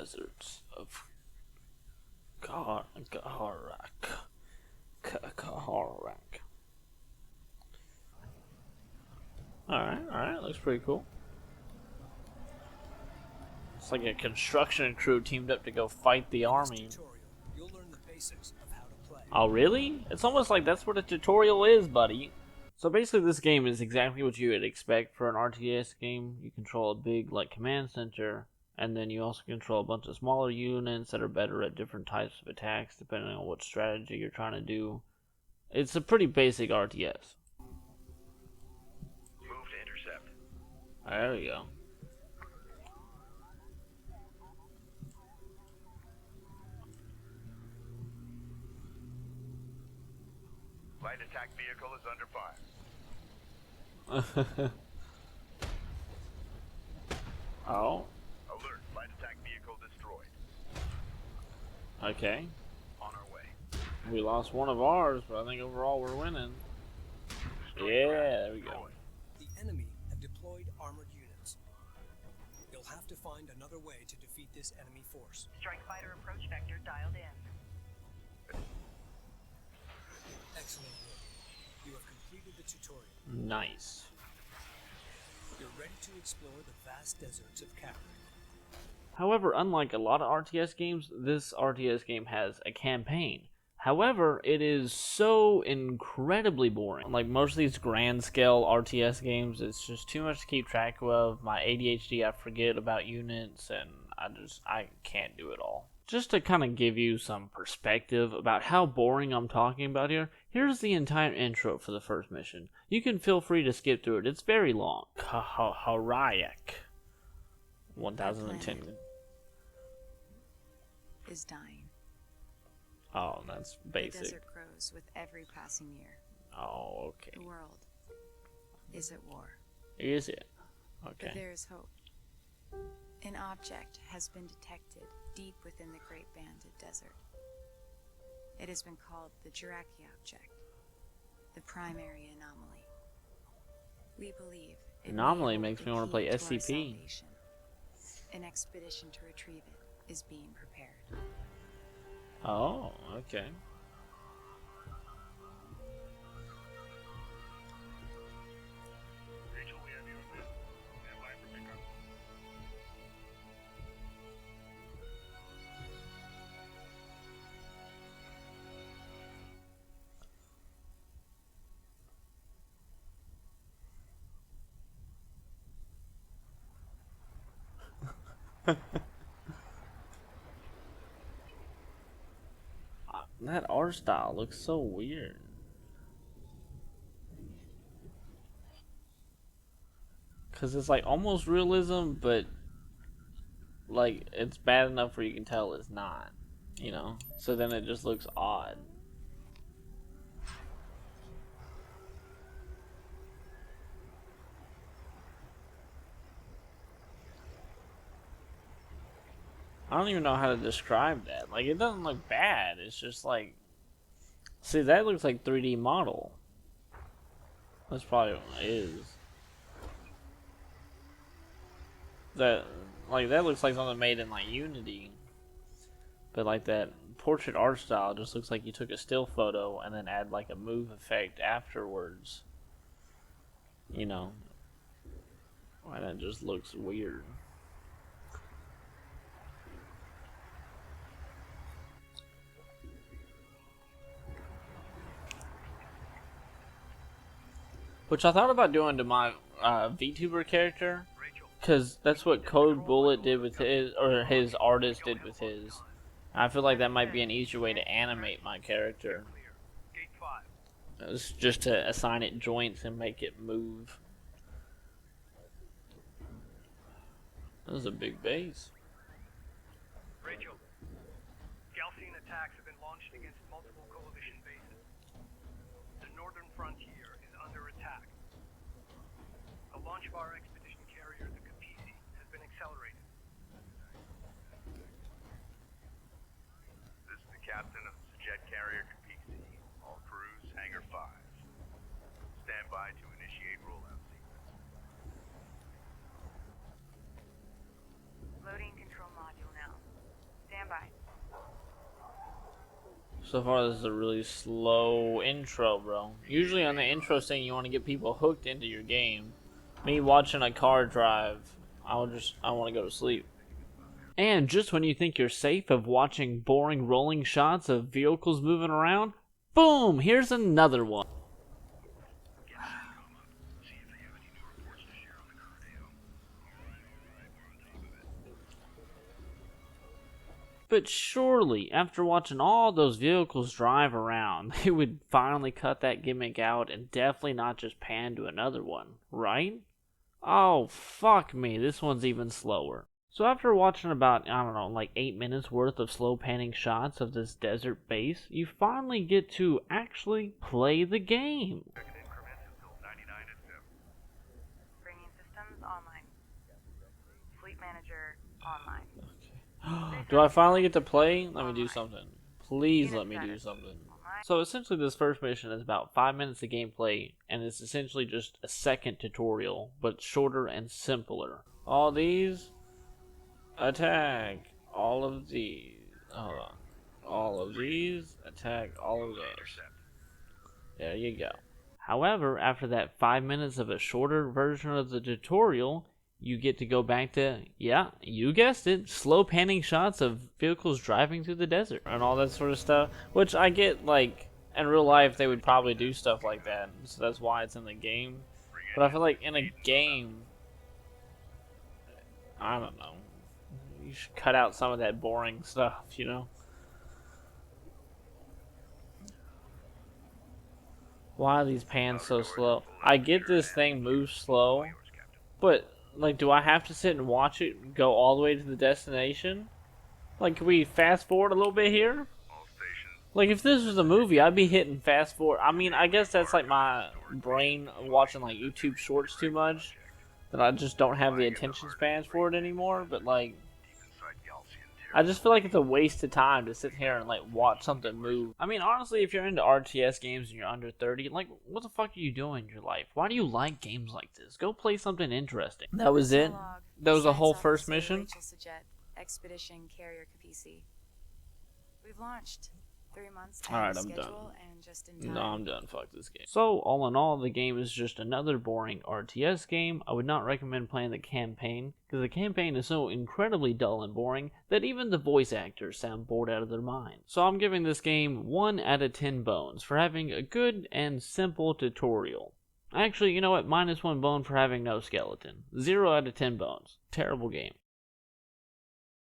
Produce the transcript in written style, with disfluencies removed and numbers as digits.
Deserts of Kharak. Kharak. Alright, looks pretty cool. It's like a construction crew teamed up to go fight the army. Oh, really? It's almost like that's what a tutorial is, buddy. So basically this game is exactly what you would expect for an RTS game. You control a big, like, command center, and then you also control a bunch of smaller units that are better at different types of attacks, depending on what strategy you're trying to do. It's a pretty basic RTS. Move to intercept. There we go. Light attack vehicle is under fire. Oh. Alert, light attack vehicle destroyed. Okay. On our way. We lost one of ours, but I think overall we're winning. Yeah, there we go. The enemy have deployed armored units. You'll have to find another way to defeat this enemy force. Strike fighter approach vector dialed in. Excellent work. You have completed the tutorial. Nice. You're ready to explore the vast deserts of Kharak. However, unlike a lot of RTS games, this RTS game has a campaign. However, it is so incredibly boring. Like most of these grand scale RTS games, it's just too much to keep track of. My ADHD, I forget about units, and I can't do it all. Just to kind of give you some perspective about how boring I'm talking about here, here's the entire intro for the first mission. You can feel free to skip through it. It's very long. Kharak. 1010. Is dying. Oh, that's The basic. desert grows with every passing year. Oh, okay. The world is at war. Is it? But Okay. there is hope. An object has been detected deep within the Great Banded Desert. It has been called the Jiraki object, the primary anomaly. We believe it Anomaly may makes hold me the want to play key our SCP. salvation. An expedition to retrieve it is being prepared. Oh, okay. Rachel, we have you in this. Stand by for pickup. That art style looks so weird. Cause it's like almost realism, but like it's bad enough where you can tell it's not, you know? So then it just looks odd. I don't even know how to describe that. Like, it doesn't look bad. It's just like... See, that looks like 3D model. That's probably what it is. That looks like something made in, like, Unity. But, like, that portrait art style just looks like you took a still photo and then add, like, a move effect afterwards. You know. And it just looks weird. Which I thought about doing to my VTuber character, because that's what Code Bullet did with his, or his artist did with his. I feel like that might be an easier way to animate my character. Gate 5. It's just to assign it joints and make it move. That was a big base. Rachel, Galcian attacks have been launched against multiple coalition bases. The northern frontier is under attack. A launch of our expedition carrier, the Capisi, has been accelerated. This is the captain of the jet carrier Capisi. All crews, hangar 5. Stand by to initiate rollout sequence. Loading control module now. So far, this is a really slow intro, bro. Usually on the intro scene, you want to get people hooked into your game. Me watching a car drive, I want to go to sleep. And just when you think you're safe of watching boring rolling shots of vehicles moving around, boom, here's another one. But surely, after watching all those vehicles drive around, they would finally cut that gimmick out and definitely not just pan to another one, right? Oh, fuck me, this one's even slower. So after watching about, I don't know, like 8 minutes worth of slow panning shots of this desert base, you finally get to actually play the game. Bringing systems online. Fleet manager online. Do I finally get to play? Let me do something. Please let me do something. So essentially this first mission is about 5 minutes of gameplay, and it's essentially just a second tutorial, but shorter and simpler. All these, attack all of these. Hold on. All of these, attack all of those. There you go. However, after that 5 minutes of a shorter version of the tutorial, you get to go back to, yeah, you guessed it, slow panning shots of vehicles driving through the desert and all that sort of stuff, which I get, like, in real life they would probably do stuff like that, so that's why it's in the game. But I feel like in a game, I don't know, you should cut out some of that boring stuff, you know? Why are these pans so slow? I get this thing moves slow, but like, do I have to sit and watch it go all the way to the destination? Like, can we fast forward a little bit here? Like, if this was a movie, I'd be hitting fast forward. I mean, I guess that's like my brain watching like YouTube shorts too much, that I just don't have the attention spans for it anymore. But like, I just feel like it's a waste of time to sit here and like watch something move. I mean, honestly, if you're into RTS games and you're under 30, like, what the fuck are you doing in your life? Why do you like games like this? Go play something interesting. That was it? That was the whole first mission? Expedition Carrier Capisi. We've launched 3 months Alright, I'm done. and just in time. No, I'm done. Fuck this game. So, all in all, the game is just another boring RTS game. I would not recommend playing the campaign, because the campaign is so incredibly dull and boring that even the voice actors sound bored out of their minds. So I'm giving this game 1 out of 10 bones for having a good and simple tutorial. Actually, you know what? -1 bone for having no skeleton. 0 out of 10 bones. Terrible game.